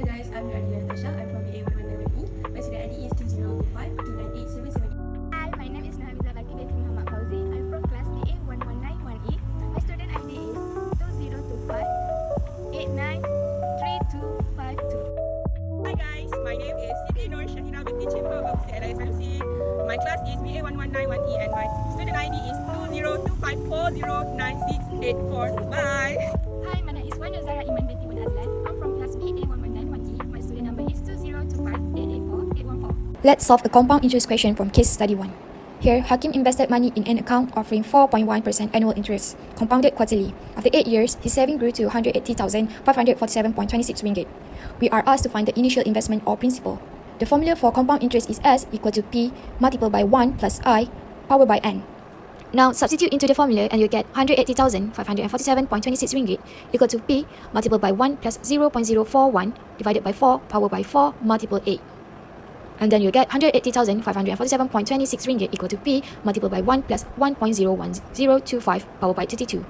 Hello guys, I'm Radila Natasha. I'm from BA119E. My student ID is 2025-29877. Hi, my name is Nahamiza Baki binti Muhammad Fauzi. I'm from class BA1191E. My student ID is 2025-893252. Hi guys, my name is Siti Nur Shahira binti Chimpa Babusi LISMC. My class is BA1191E and my student ID is 2025409684. Bye. Hi, my name is Wan Zara Iman binti Mun Azlan. I'm from class BA1191E. My student number is 2025884-814. Let's solve a compound interest question from case study 1. Here, Hakim invested money in an account offering 4.1% annual interest, compounded quarterly. After 8 years, his saving grew to 180,547.26 ringgit. We are asked to find the initial investment or principal. The formula for compound interest is S equal to P multiplied by 1 plus I powered by N. Now, substitute into the formula and you get 180,547.26 ringgit equal to P multiplied by 1 plus 0.041 divided by 4 powered by 4 multiplied 8. And then you get 180,547.26 ringgit equal to P multiplied by 1 plus 1.01025 powered by 32.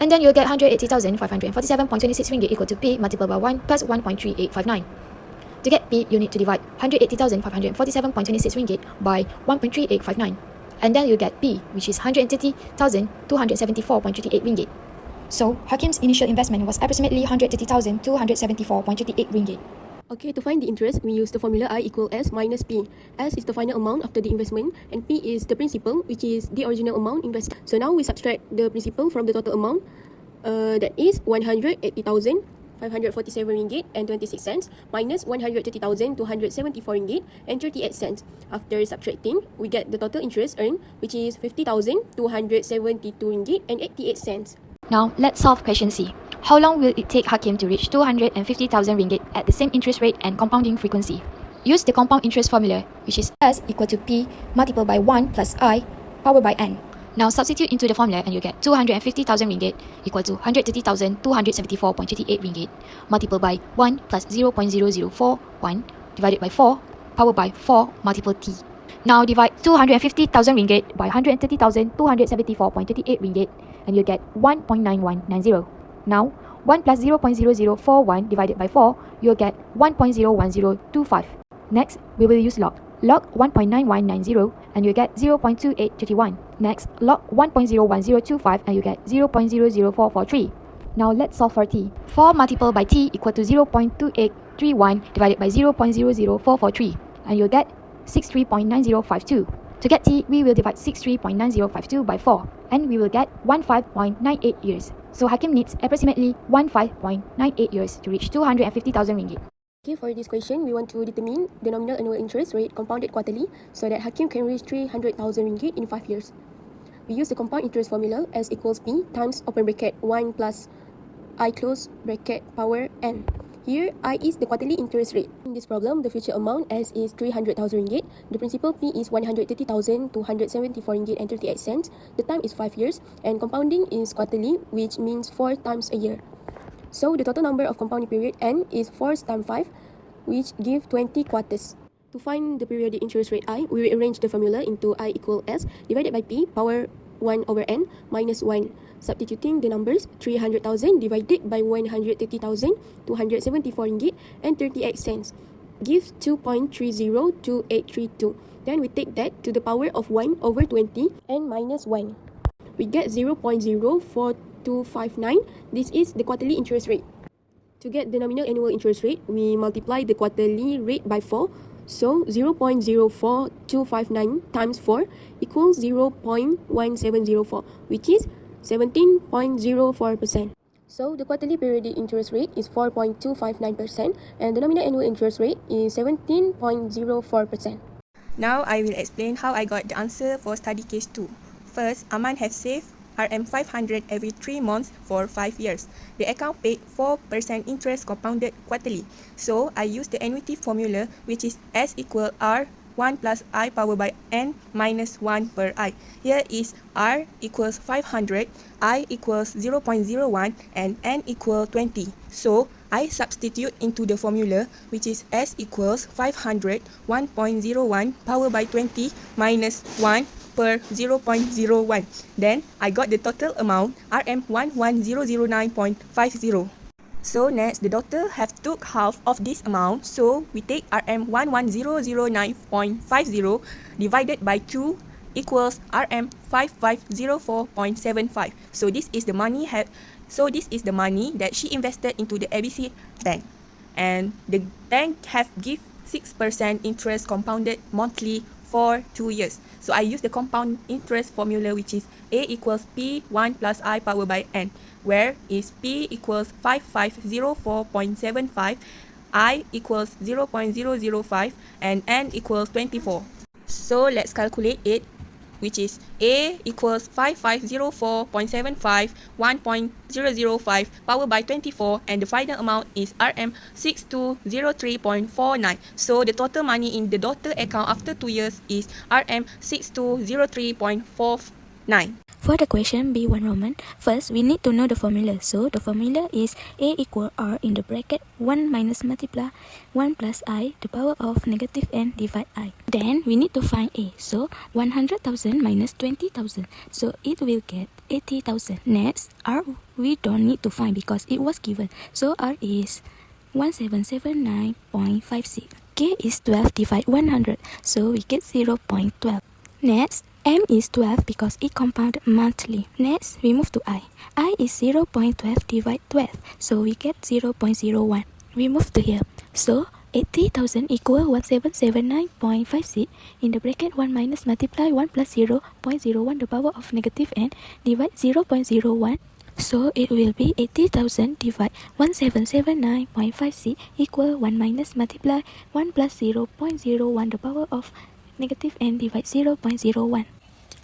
And then you get 180,547.26 ringgit equal to P multiplied by 1 plus 1.3859. To get P, you need to divide 180,547.26 ringgit by 1.3859. And then you get P, which is 130,274.38 ringgit. So, Hakim's initial investment was approximately 130,274.38 ringgit. Okay, to find the interest, we use the formula I equal S minus P. S is the final amount after the investment and P is the principal, which is the original amount invested. So now we subtract the principal from the total amount, that is 180,547 ringgit and 26 cents minus 130,274 ringgit and 38 cents. After subtracting, we get the total interest earned, which is 50,272 ringgit and 88 cents. Now, let's solve question C. How long will it take Hakim to reach 250,000 ringgit at the same interest rate and compounding frequency? Use the compound interest formula, which is S equal to P multiplied by 1 plus I powered by N. Now, substitute into the formula and you get 250,000 ringgit equal to 130,274.38 ringgit multiplied by 1 plus 0.0041 divided by 4 powered by 4 multiplied T. Now, divide 250,000 ringgit by 130,274.38 ringgit and you get 1.9190. Now, 1 plus 0.0041 divided by 4, you'll get 1.01025. Next, we will use log. Log 1.9190 and you get 0.2831. Next, log 1.01025 and you get 0.00443. Now, let's solve for t. 4 multiplied by t equal to 0.2831 divided by 0.00443 and you'll get 63.9052. To get t, we will divide 63.9052 by 4 and we will get 15.98 years. So Hakim needs approximately 15.98 years to reach 250,000 ringgit. Okay, for this question, we want to determine the nominal annual interest rate compounded quarterly so that Hakim can reach 300,000 ringgit in 5 years. We use the compound interest formula S equals P times open bracket 1 plus I close bracket power N. Here, I is the quarterly interest rate. In this problem, the future amount S is 300,000 ringgit. The principal P is 130,274 ringgit and 38 cents. The time is 5 years and compounding is quarterly, which means 4 times a year. So the total number of compounding period N is 4 times 5, which give 20 quarters. To find the periodic interest rate I, we rearrange the formula into I equal S divided by P power 1 over N minus 1. Substituting the numbers, 300,000 divided by 130,274 ringgit and 38 cents gives 2.302832. Then we take that to the power of 1 over 20 and minus 1. We get 0.04259. This is the quarterly interest rate. To get the nominal annual interest rate, we multiply the quarterly rate by 4. So 0.04259 times 4 equals 0.1704, which is 17.04%. So the quarterly periodic interest rate is 4.259% and the nominal annual interest rate is 17.04%. Now I will explain how I got the answer for study case 2. First, Aman have saved RM500 every 3 months for 5 years. The account paid 4% interest compounded quarterly. So I use the annuity formula, which is S equal R 1 plus I powered by N minus 1 per I. Here is R equals 500, I equals 0.01 and N equals 20. So I substitute into the formula, which is S equals 500 1.01 powered by 20 minus 1 per 0.01. Then I got the total amount RM11009.50. So next, the daughter have took half of this amount. So we take RM 11009.50 divided by 2 equals RM 5504.75. So this is the money that she invested into the ABC bank. And the bank have give 6% interest compounded monthly for 2 years. So I use the compound interest formula, which is A equals P1 plus I power by N, where is P equals 5504.75, I equals 0.005, and N equals 24. So let's calculate it, which is A equals 5504.75, 1.005 powered by 24, and the final amount is RM 6203.49. So the total money in the daughter account after 2 years is RM 6203.49. For the question B1 Roman, first we need to know the formula. So the formula is A equal R in the bracket 1 minus multiply 1 plus I the power of negative N divide I. Then we need to find A. So 100,000 minus 20,000. So it will get 80,000. Next, R we don't need to find because it was given. So R is 1779.56. K is 12 divide 100. So we get 0.12. Next, M is 12 because it compounded monthly. Next, we move to I. I is 0.12 divide 12, so we get 0.01. We move to here. So, 80,000 equal 1779.56 in the bracket 1 minus multiply 1 plus 0.01 the power of negative N divide 0.01. So, it will be 80,000 divide 1779.56 equal 1 minus multiply 1 plus 0.01 the power of negative N divide 0.01.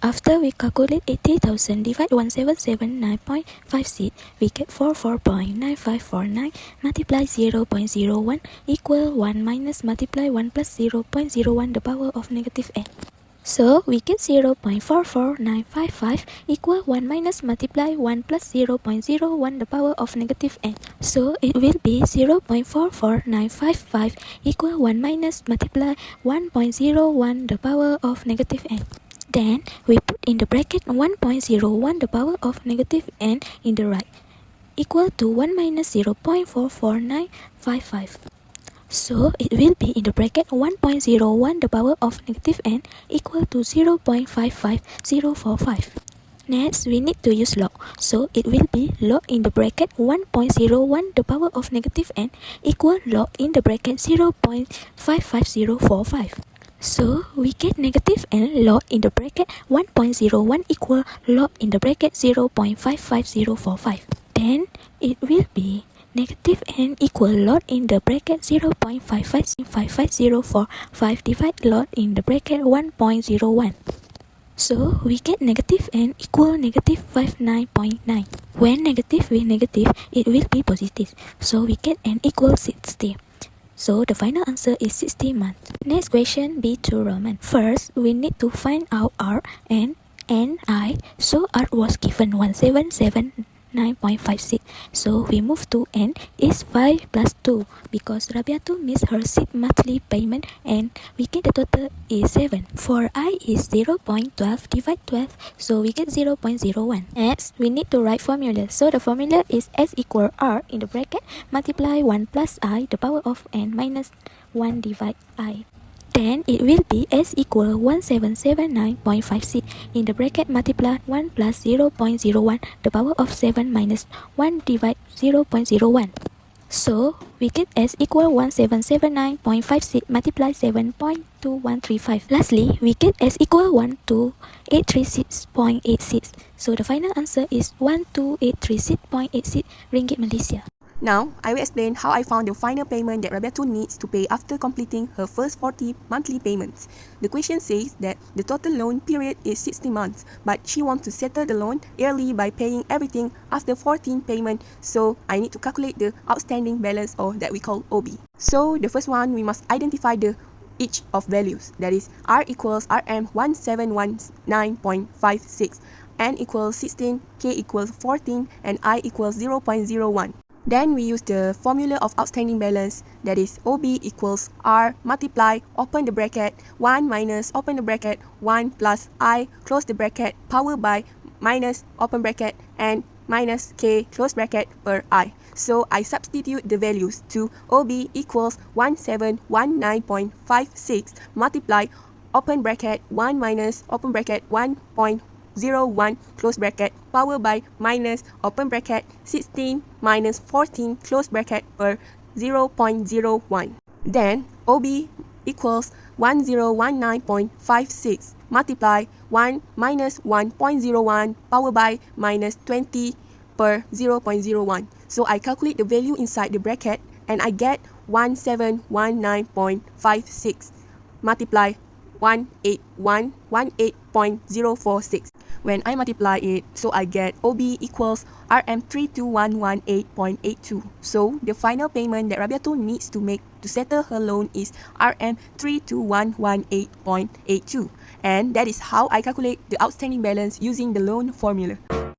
After we calculate 80,000 divide 1779.56, we get 44.9549 multiply 0.01 equal 1 minus multiply 1 plus 0.01 the power of negative N. So we get 0.44955 equal 1 minus multiply 1 plus 0.01 the power of negative N. So it will be 0.44955 equal 1 minus multiply 1.01 the power of negative N. Then we put in the bracket 1.01 the power of negative N in the right, equal to 1 minus 0.44955. So it will be in the bracket 1.01 the power of negative N equal to 0.55045. Next, we need to use log. So it will be log in the bracket 1.01 the power of negative N equal log in the bracket 0.55045. So we get negative N log in the bracket 1.01 equal log in the bracket 0.55045. Then it will be negative N equal log in the bracket 0.55045 divide log in the bracket 1.01. So we get negative N equal negative 59.9. When negative with negative, it will be positive. So we get N equal 60. So the final answer is 60 months. Next question, B2 Roman. First, we need to find out R and NI. So R was given 1779.56. So we move to N is 5 plus 2 because Rabiatu missed her 6 monthly payment and we get the total is 7. For I is 0.12 divide 12, so we get 0.01. Next, we need to write formula. So the formula is S equal R in the bracket multiply 1 plus I the power of N minus 1 divide I. Then it will be S equal 1779.56 in the bracket multiply 1 plus 0.01 the power of 7 minus 1 divide 0.01. So we get S equal 1779.56 multiply 7.2135. Lastly, we get S equal 12836.86. So the final answer is 12836.86 ringgit Malaysia. Now, I will explain how I found the final payment that Rabiatu needs to pay after completing her first 40 monthly payments. The question says that the total loan period is 60 months, but she wants to settle the loan early by paying everything after 14 payments, so I need to calculate the outstanding balance, or that we call OB. So the first one, we must identify the each of values, that is R equals RM 1719.56, N equals 16, K equals 14, and I equals 0.01. Then we use the formula of outstanding balance, that is OB equals R multiply open the bracket 1 minus open the bracket 1 plus I close the bracket power by minus open bracket and minus K close bracket per I. So I substitute the values to OB equals 1719.56 multiply open bracket 1 minus open bracket 1.01 close bracket power by minus open bracket 16 minus 14 close bracket per 0.01. Then OB equals 1019.56 multiply 1 minus 1.01 power by minus 20 per 0.01. So I calculate the value inside the bracket and I get 1719.56 multiply 18.046. When I multiply it, so I get OB equals RM32118.82. So the final payment that Rabiatul needs to make to settle her loan is RM32118.82. And that is how I calculate the outstanding balance using the loan formula.